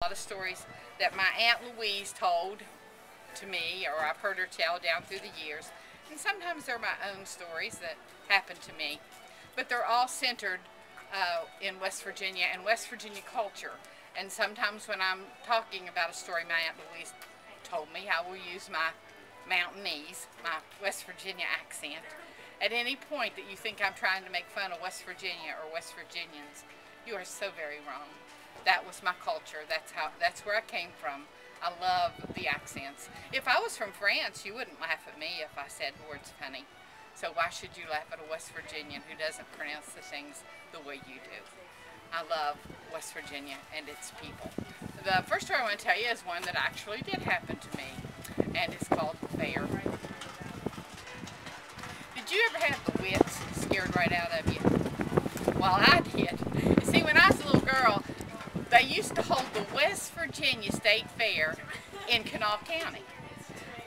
A lot of stories that my Aunt Louise told to me, or I've heard her tell down through the years. And sometimes they're my own stories that happened to me. But they're all centered in West Virginia and West Virginia culture. And sometimes when I'm talking about a story my Aunt Louise told me, I will use my Mountainese, my West Virginia accent. At any point that you think I'm trying to make fun of West Virginia or West Virginians, you are so very wrong. That was my culture. That's where I came from. I love the accents. If I was from France, you wouldn't laugh at me if I said words funny. So why should you laugh at a West Virginian who doesn't pronounce the things the way you do? I love West Virginia and its people. The first story I want to tell you is one that actually did happen to me, and it's called The Fair. Did you ever have the wits scared right out of you? Well, I did. You see, when I was a little girl, they used to hold the West Virginia State Fair in Kanawha County.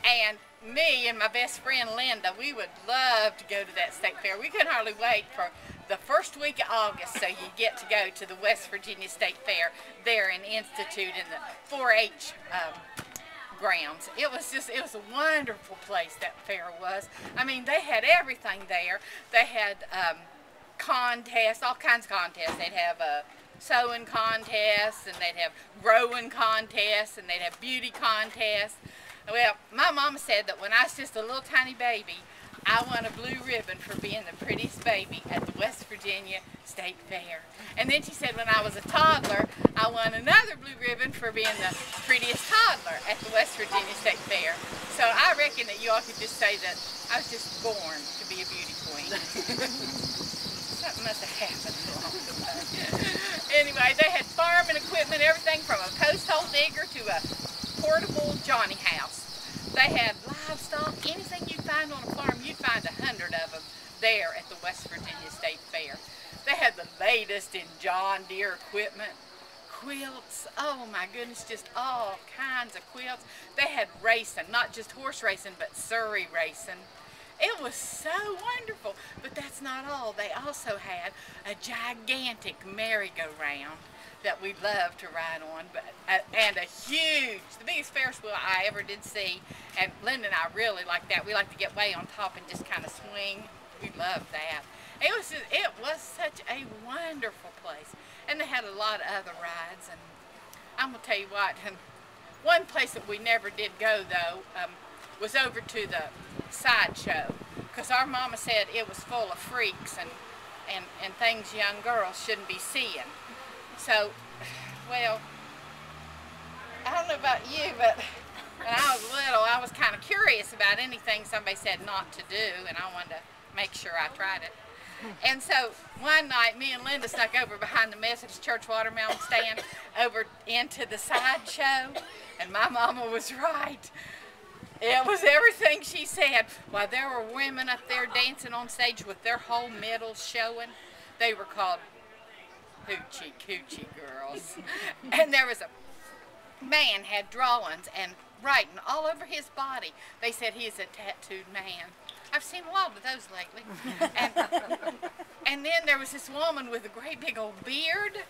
And me and my best friend Linda, we would love to go to that state fair. We couldn't hardly wait for the first week of August so you get to go to the West Virginia State Fair there in Institute in the 4-H grounds. It was a wonderful place, that fair was. I mean, they had everything there. They had contests, all kinds of contests. They'd have sewing contests, and they'd have growing contests, and they'd have beauty contests. Well, my mama said that when I was just a little tiny baby, I won a blue ribbon for being the prettiest baby at the West Virginia State Fair. And then she said when I was a toddler, I won another blue ribbon for being the prettiest toddler at the West Virginia State Fair. So I reckon that you all could just say that I was just born to be a beauty queen. Something must have happened along the way. Anyway, they had farming equipment, everything from a post hole digger to a portable Johnny house. They had livestock, anything you'd find on a farm, you'd find 100 of them there at the West Virginia State Fair. They had the latest in John Deere equipment, quilts, oh my goodness, just all kinds of quilts. They had racing, not just horse racing, but Surrey racing. It was so wonderful, but that's not all. They also had a gigantic merry-go-round that we loved to ride on, and a huge, the biggest Ferris wheel I ever did see, and Linda and I really liked that. We like to get way on top and just kind of swing. We loved that. It was such a wonderful place, and they had a lot of other rides, and I'm going to tell you what, one place that we never did go, though, was over to the sideshow, because our mama said it was full of freaks and things young girls shouldn't be seeing. So, well, I don't know about you, but when I was little, I was kind of curious about anything somebody said not to do, and I wanted to make sure I tried it. And so one night, me and Linda snuck over behind the Methodist Church watermelon stand over into the sideshow, and my mama was right. It was everything she said. Well, there were women up there dancing on stage with their whole middles showing. They were called hoochie coochie girls. And there was a man had drawings and writing all over his body. They said he's a tattooed man. I've seen a lot of those lately. And then there was this woman with a great big old beard.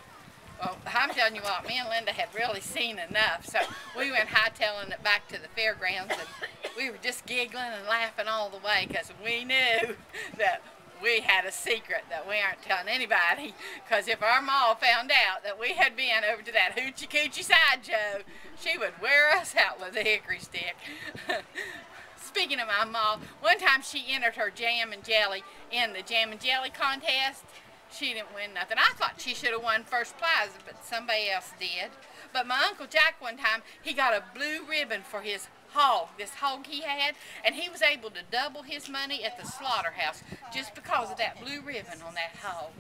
Well, I'm telling you what, me and Linda had really seen enough, so we went hightailing it back to the fairgrounds, and we were just giggling and laughing all the way because we knew that we had a secret that we aren't telling anybody, because if our ma found out that we had been over to that hoochie coochie sideshow, she would wear us out with a hickory stick. Speaking of my ma, one time she entered her jam and jelly in the jam and jelly contest. She didn't win nothing. I thought she should have won first prize, but somebody else did. But my Uncle Jack one time, he got a blue ribbon for his hog, this hog he had, and he was able to double his money at the slaughterhouse just because of that blue ribbon on that hog.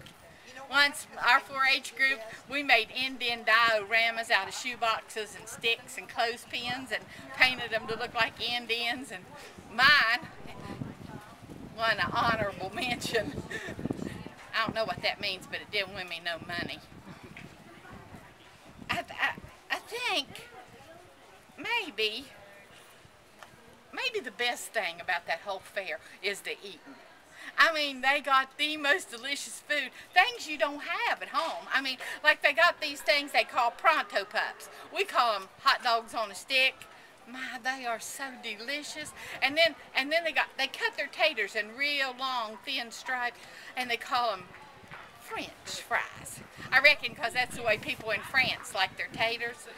Once, our 4-H group, we made Indian dioramas out of shoe boxes and sticks and clothespins and painted them to look like Indians, and mine won an honorable mention. I don't know what that means, but it didn't win me no money. I think maybe the best thing about that whole fair is the eating. I mean, they got the most delicious food, things you don't have at home. I mean, like they got these things they call pronto pups. We call them hot dogs on a stick. My, they are so delicious. And then they cut their taters in real long, thin stripes, and they call them French fries. I reckon because that's the way people in France like their taters.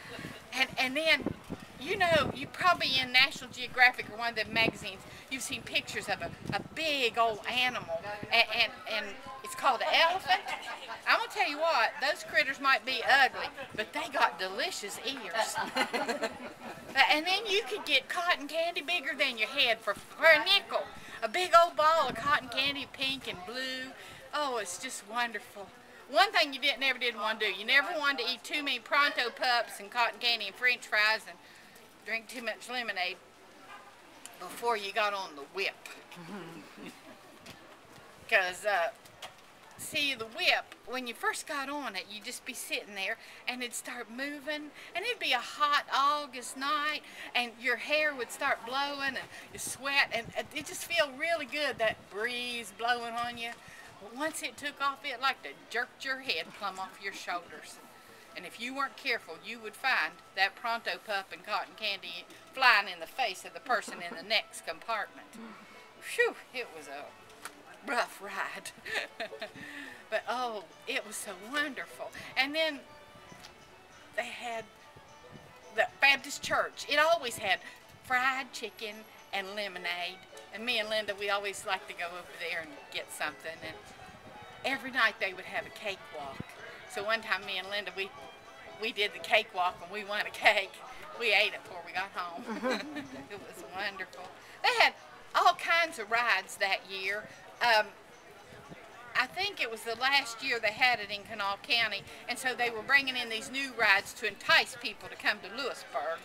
And then, you know, you probably in National Geographic or one of the magazines, you've seen pictures of a big old animal, and it's called an elephant. I'm going to tell you what, those critters might be ugly, but they got delicious ears. And then you could get cotton candy bigger than your head for a nickel. A big old ball of cotton candy, pink and blue. Oh, it's just wonderful. One thing you never did want to do, you never wanted to eat too many pronto pups and cotton candy and French fries and drink too much lemonade before you got on the whip. Because, see, the whip, when you first got on it, you'd just be sitting there and it'd start moving, and it'd be a hot August night, and your hair would start blowing and you sweat, and it just feel really good, that breeze blowing on you. But once it took off, it like to jerked your head plumb off your shoulders. And if you weren't careful, you would find that pronto pup and cotton candy flying in the face of the person in the next compartment. Phew, it was a rough ride. But oh, it was so wonderful. And then they had the Baptist church. It always had fried chicken and lemonade. And me and Linda, we always like to go over there and get something. And every night they would have a cakewalk. So one time me and Linda, we did the cakewalk and we won a cake. We ate it before we got home. It was wonderful. They had all kinds of rides that year. I think it was the last year they had it in Kanawha County, and so they were bringing in these new rides to entice people to come to Lewisburg.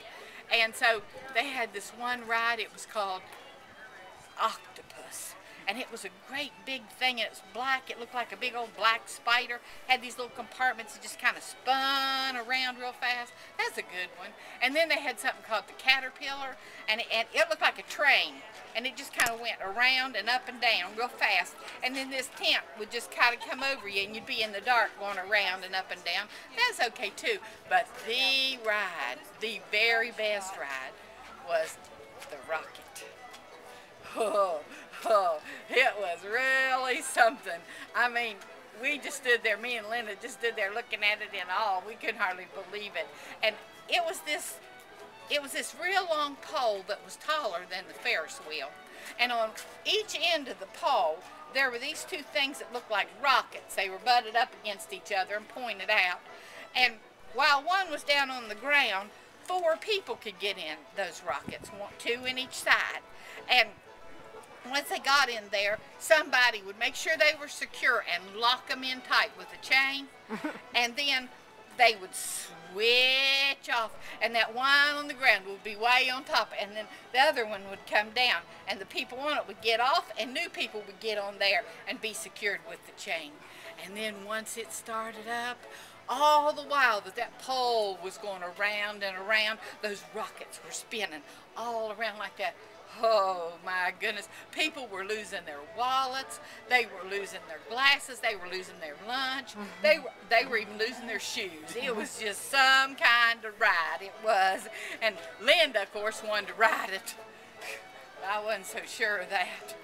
And so they had this one ride, it was called Octopus. And it was a great big thing, and it was black. It looked like a big old black spider. Had these little compartments that just kind of spun around real fast. That's a good one. And then they had something called the Caterpillar, and it looked like a train. And it just kind of went around and up and down real fast. And then this tent would just kind of come over you, and you'd be in the dark going around and up and down. That's okay too. But the ride, the very best ride, was the rocket. Oh, it was really something. I mean, we just stood there, me and Linda just stood there looking at it in awe. We couldn't hardly believe it. And it was this real long pole that was taller than the Ferris wheel. And on each end of the pole, there were these two things that looked like rockets. They were butted up against each other and pointed out. And while one was down on the ground, 4 people could get in those rockets, 2 in each side. And once they got in there, somebody would make sure they were secure and lock them in tight with a chain. And then they would switch off, and that one on the ground would be way on top, and then the other one would come down, and the people on it would get off, and new people would get on there and be secured with the chain. And then once it started up, all the while that pole was going around and around, those rockets were spinning all around like that. Oh my goodness, people were losing their wallets, they were losing their glasses, they were losing their lunch, they were even losing their shoes. It was just some kind of ride, it was. And Linda, of course, wanted to ride it. I wasn't so sure of that.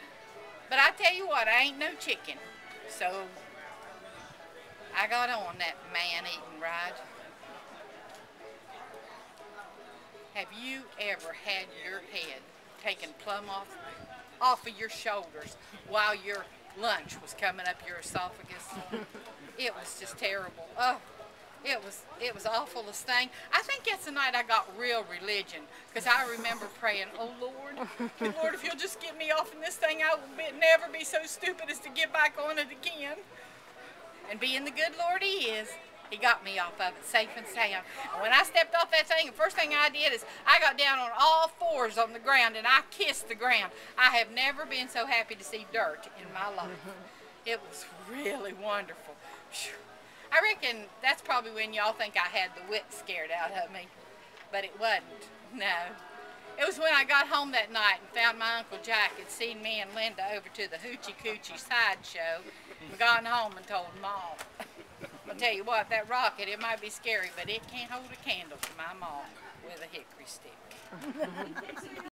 But I tell you what, I ain't no chicken. So I got on that man-eating ride. Have you ever had your head taken plumb off of your shoulders while your lunch was coming up your esophagus? It was just terrible. Oh, it was the awfulest thing. I think that's the night I got real religion, because I remember praying, oh Lord, if you'll just get me off in this thing, I will never be so stupid as to get back on it again. And being the good Lord He is, He got me off of it safe and sound. And when I stepped off that thing, the first thing I did is I got down on all 4s on the ground and I kissed the ground. I have never been so happy to see dirt in my life. It was really wonderful. I reckon that's probably when y'all think I had the wit scared out of me. But it wasn't. No. It was when I got home that night and found my Uncle Jack had seen me and Linda over to the Hoochie Coochie sideshow and gotten home and told Mom. I'll tell you what, that rocket, it might be scary, but it can't hold a candle to my mom with a hickory stick.